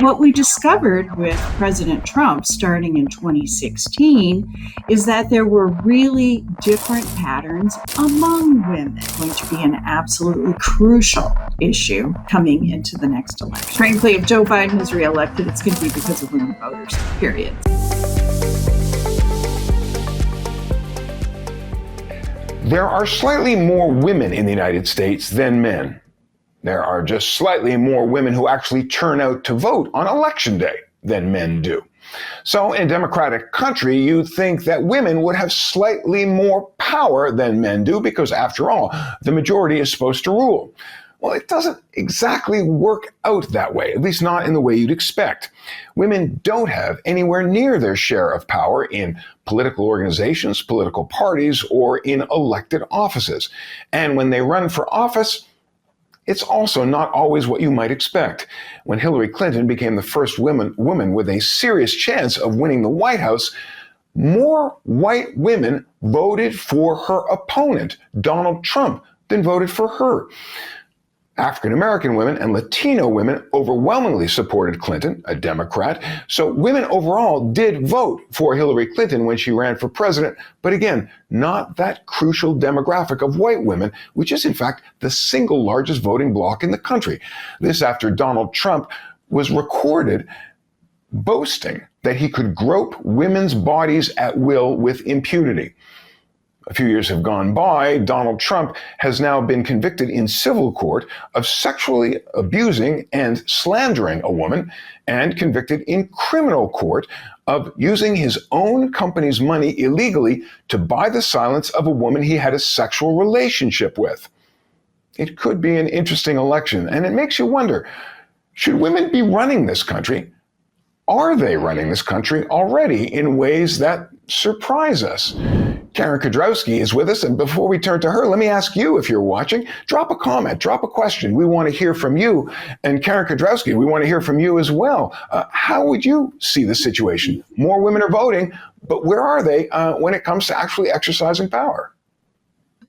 What we discovered with President Trump starting in 2016 is that there were really different patterns among women, going to be an absolutely crucial issue coming into the next election. Frankly, if Joe Biden is reelected, it's going to be because of women voters, period. There are slightly more women in the United States than men. There are just slightly more women who actually turn out to vote on election day than men do. So in a democratic country, you'd think that women would have slightly more power than men do because, after all, the majority is supposed to rule. Well, it doesn't exactly work out that way, at least not in the way you'd expect. Women don't have anywhere near their share of power in political organizations, political parties, or in elected offices. And when they run for office, it's also not always what you might expect. When Hillary Clinton became the first woman with a serious chance of winning the White House, more white women voted for her opponent, Donald Trump, than voted for her. African-American women and Latino women overwhelmingly supported Clinton, a Democrat. So women overall did vote for Hillary Clinton when she ran for president, but again, not that crucial demographic of white women, which is in fact the single largest voting bloc in the country. This after Donald Trump was recorded boasting that he could grope women's bodies at will with impunity. A few years have gone by. Donald Trump has now been convicted in civil court of sexually abusing and slandering a woman, and convicted in criminal court of using his own company's money illegally to buy the silence of a woman he had a sexual relationship with. It could be an interesting election, and it makes you wonder, should women be running this country? Are they running this country already in ways that surprise us? Karen Kudrowski is with us, and before we turn to her, let me ask you, if you're watching, drop a comment, drop a question. We want to hear from you. And Karen Kudrowski, we want to hear from you as well. How would you see the situation? More women are voting, but where are they when it comes to actually exercising power?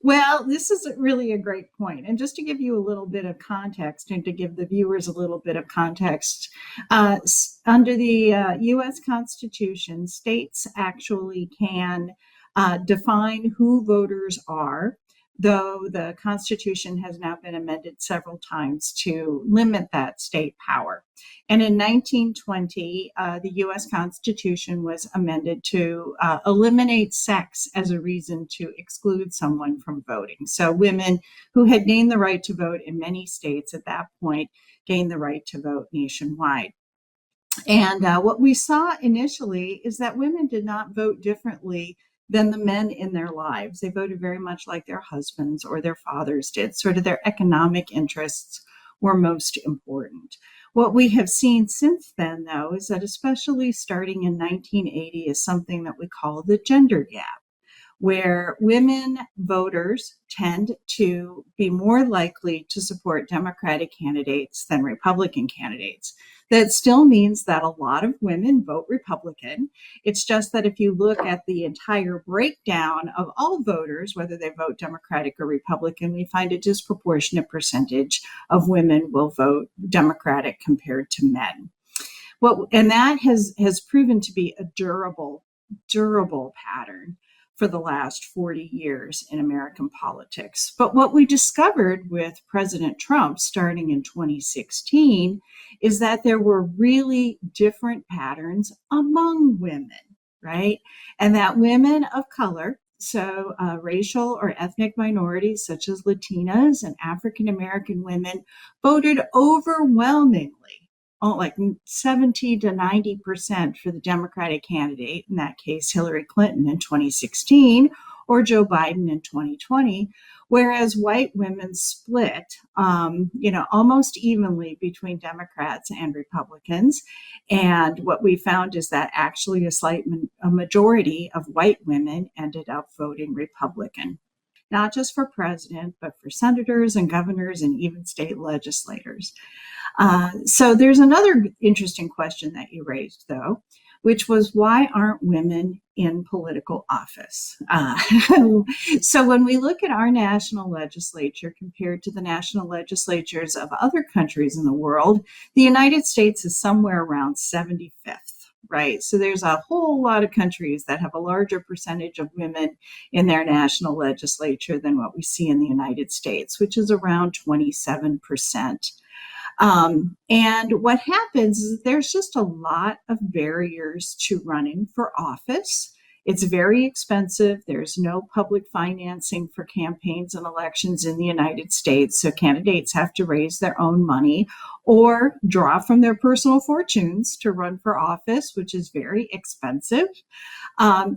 Well, this is really a great point. And just to give you a little bit of context and to give the viewers a little bit of context, under the U.S. Constitution, states actually can define who voters are, though the Constitution has now been amended several times to limit that state power. And in 1920, the U.S. Constitution was amended to eliminate sex as a reason to exclude someone from voting. So women who had gained the right to vote in many states at that point gained the right to vote nationwide. And what we saw initially is that women did not vote differently than the men in their lives. They voted very much like their husbands or their fathers did. Sort of their economic interests were most important. What we have seen since then, though, is that especially starting in 1980 is something that we call the gender gap, where women voters tend to be more likely to support Democratic candidates than Republican candidates. That still means that a lot of women vote Republican. It's just that if you look at the entire breakdown of all voters, whether they vote Democratic or Republican, we find a disproportionate percentage of women will vote Democratic compared to men. And that has proven to be a durable pattern for the last 40 years in American politics. But what we discovered with President Trump starting in 2016 is that there were really different patterns among women, right? And that women of color, so racial or ethnic minorities such as Latinas and African American women, voted overwhelmingly, like 70 to 90% for the Democratic candidate, in that case, Hillary Clinton in 2016, or Joe Biden in 2020, whereas white women split, almost evenly between Democrats and Republicans. And what we found is that actually a majority of white women ended up voting Republican, not just for president, but for senators and governors and even state legislators. So there's another interesting question that you raised, though, which was, why aren't women in political office? So when we look at our national legislature compared to the national legislatures of other countries in the world, the United States is somewhere around 75th. Right. So there's a whole lot of countries that have a larger percentage of women in their national legislature than what we see in the United States, which is around 27%. And what happens is there's just a lot of barriers to running for office. It's very expensive. There's no public financing for campaigns and elections in the United States. So candidates have to raise their own money or draw from their personal fortunes to run for office, which is very expensive.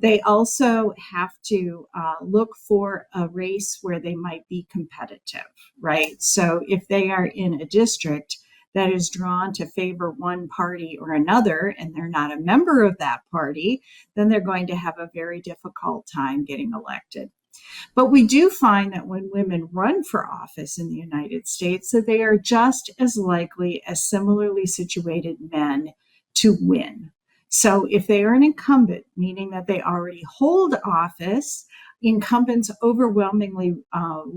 They also have to look for a race where they might be competitive, right? So if they are in a district that is drawn to favor one party or another, and they're not a member of that party, then they're going to have a very difficult time getting elected. But we do find that when women run for office in the United States, that they are just as likely as similarly situated men to win. So if they are an incumbent, meaning that they already hold office, incumbents overwhelmingly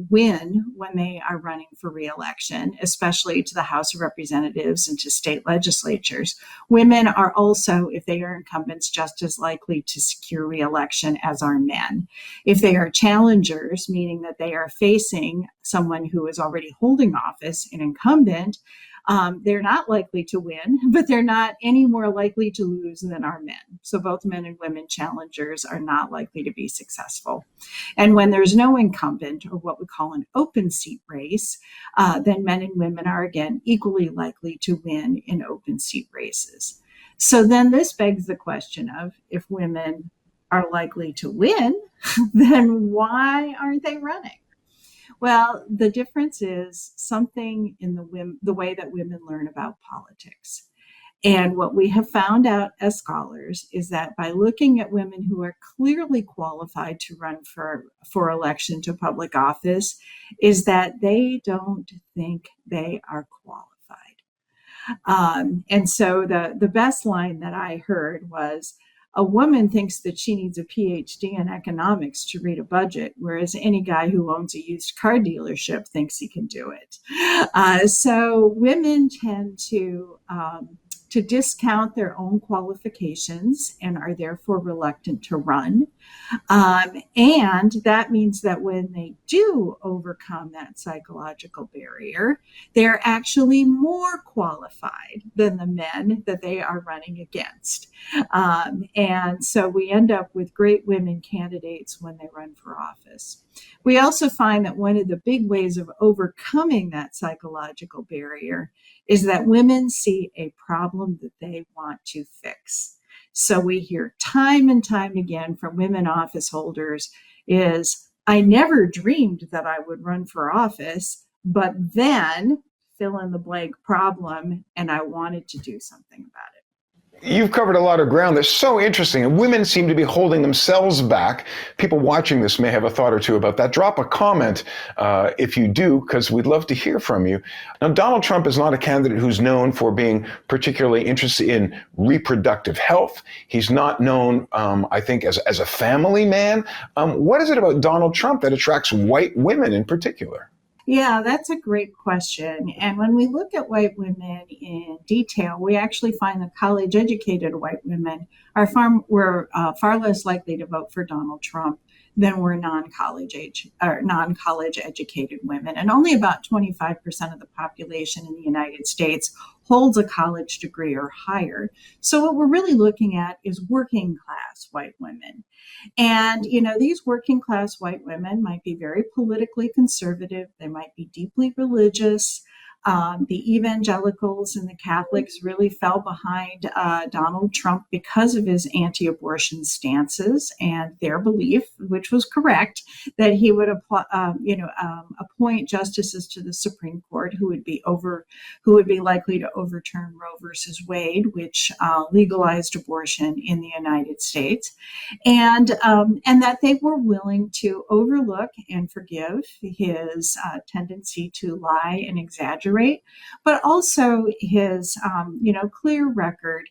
win when they are running for re-election, especially to the House of Representatives and to state legislatures. Women are also, if they are incumbents, just as likely to secure re-election as are men. If they are challengers, meaning that they are facing someone who is already holding office, an incumbent, they're not likely to win, but they're not any more likely to lose than are men. So both men and women challengers are not likely to be successful. And when there's no incumbent, or what we call an open seat race, then men and women are again equally likely to win in open seat races. So then this begs the question of, if women are likely to win, then why aren't they running? Well, the difference is something in the way that women learn about politics. And what we have found out as scholars is that by looking at women who are clearly qualified to run for election to public office, is that they don't think they are qualified. And so the best line that I heard was, a woman thinks that she needs a PhD in economics to read a budget, whereas any guy who owns a used car dealership thinks he can do it. So women tend to discount their own qualifications and are therefore reluctant to run. And that means that when they do overcome that psychological barrier, they're actually more qualified than the men that they are running against. And so we end up with great women candidates when they run for office. We also find that one of the big ways of overcoming that psychological barrier is that women see a problem that they want to fix. So we hear time and time again from women office holders is, I never dreamed that I would run for office, but then fill in the blank problem, and I wanted to do something about it. You've covered a lot of ground that's so interesting, and women seem to be holding themselves back. People watching this may have a thought or two about that. Drop a comment if you do, because we'd love to hear from you. Now, Donald Trump is not a candidate who's known for being particularly interested in reproductive health. He's not known, I think, as a family man. What is it about Donald Trump that attracts white women in particular? Yeah, that's a great question. And when we look at white women in detail, we actually find that college-educated white women were far less likely to vote for Donald Trump than were non-college educated women. And only about 25% of the population in the United States holds a college degree or higher. So what we're really looking at is working class white women. And, these working class white women might be very politically conservative. They might be deeply religious. The evangelicals and the Catholics really fell behind Donald Trump because of his anti-abortion stances and their belief, which was correct, that he would appoint justices to the Supreme Court who would be likely to overturn Roe versus Wade, which legalized abortion in the United States, and that they were willing to overlook and forgive his tendency to lie and exaggerate, but also his, clear record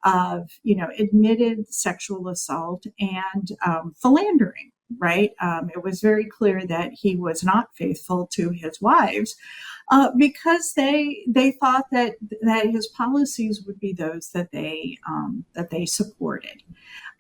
of, admitted sexual assault and philandering. Right. It was very clear that he was not faithful to his wives because they thought that his policies would be those that they supported.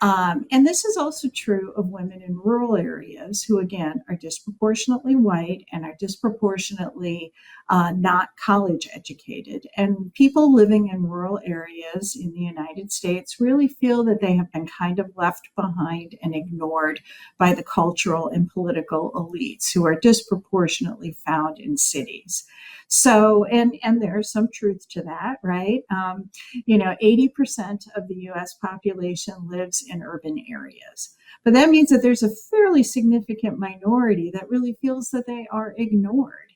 And this is also true of women in rural areas who, again, are disproportionately white and are disproportionately not college educated. And people living in rural areas in the United States really feel that they have been kind of left behind and ignored by the cultural and political elites who are disproportionately found in cities. So, and there's some truth to that, right? 80% of the US population lives in urban areas. But that means that there's a fairly significant minority that really feels that they are ignored.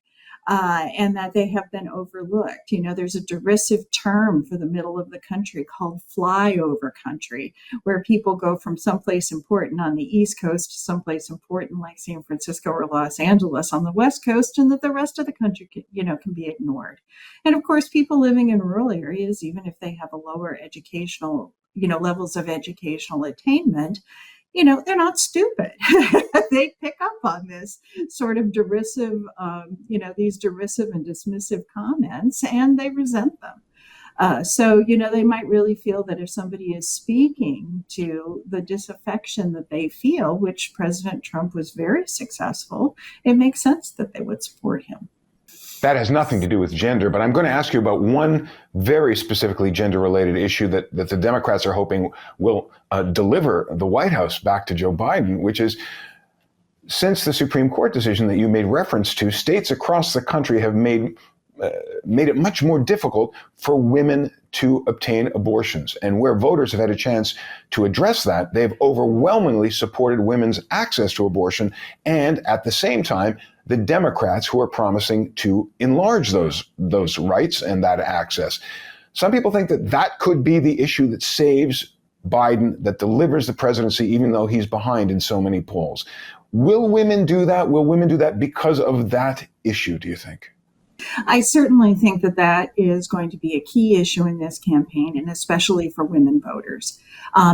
And that they have been overlooked. There's a derisive term for the middle of the country called flyover country, where people go from someplace important on the East Coast to someplace important like San Francisco or Los Angeles on the West Coast, and that the rest of the country can be ignored. And of course, people living in rural areas, even if they have a lower educational, levels of educational attainment, they're not stupid. They pick up on this sort of derisive, these derisive and dismissive comments, and they resent them. So, they might really feel that if somebody is speaking to the disaffection that they feel, which President Trump was very successful, it makes sense that they would support him. That has nothing to do with gender, but I'm going to ask you about one very specifically gender-related issue that the Democrats are hoping will deliver the White House back to Joe Biden, which is, since the Supreme Court decision that you made reference to, states across the country have made it much more difficult for women to obtain abortions. And where voters have had a chance to address that, they've overwhelmingly supported women's access to abortion, and at the same time, the Democrats who are promising to enlarge those rights and that access. Some people think that could be the issue that saves Biden, that delivers the presidency, even though he's behind in so many polls. Will women do that? Will women do that because of that issue, do you think? I certainly think that is going to be a key issue in this campaign, and especially for women voters,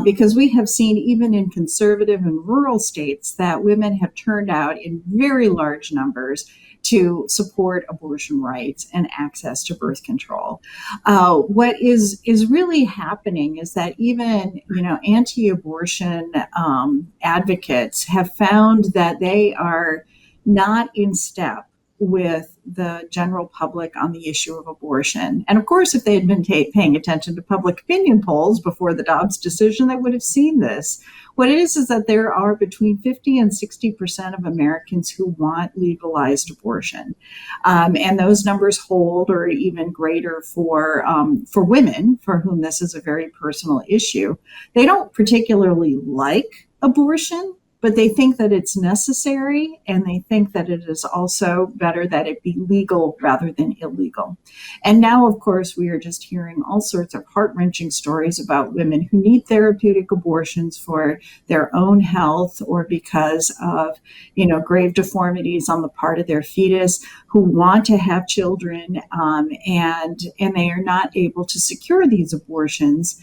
because we have seen even in conservative and rural states that women have turned out in very large numbers to support abortion rights and access to birth control. What is really happening is that even, anti-abortion advocates have found that they are not in step with the general public on the issue of abortion. And of course, if they had been paying attention to public opinion polls before the Dobbs decision, they would have seen this. What it is that there are between 50 and 60% of Americans who want legalized abortion. And those numbers hold or even greater for women for whom this is a very personal issue. They don't particularly like abortion, but they think that it's necessary, and they think that it is also better that it be legal rather than illegal. And now, of course, we are just hearing all sorts of heart-wrenching stories about women who need therapeutic abortions for their own health or because of, grave deformities on the part of their fetus, who want to have children, and they are not able to secure these abortions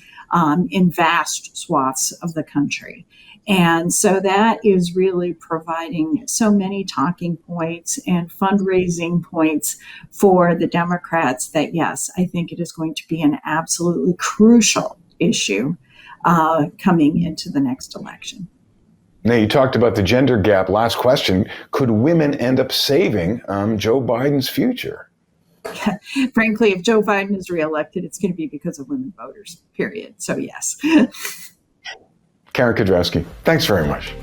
in vast swaths of the country. And so that is really providing so many talking points and fundraising points for the Democrats that, yes, I think it is going to be an absolutely crucial issue coming into the next election. Now, you talked about the gender gap. Last question. Could women end up saving Joe Biden's future? Frankly, if Joe Biden is reelected, it's going to be because of women voters, period. So, yes. Karen Kudrowski, thanks very much.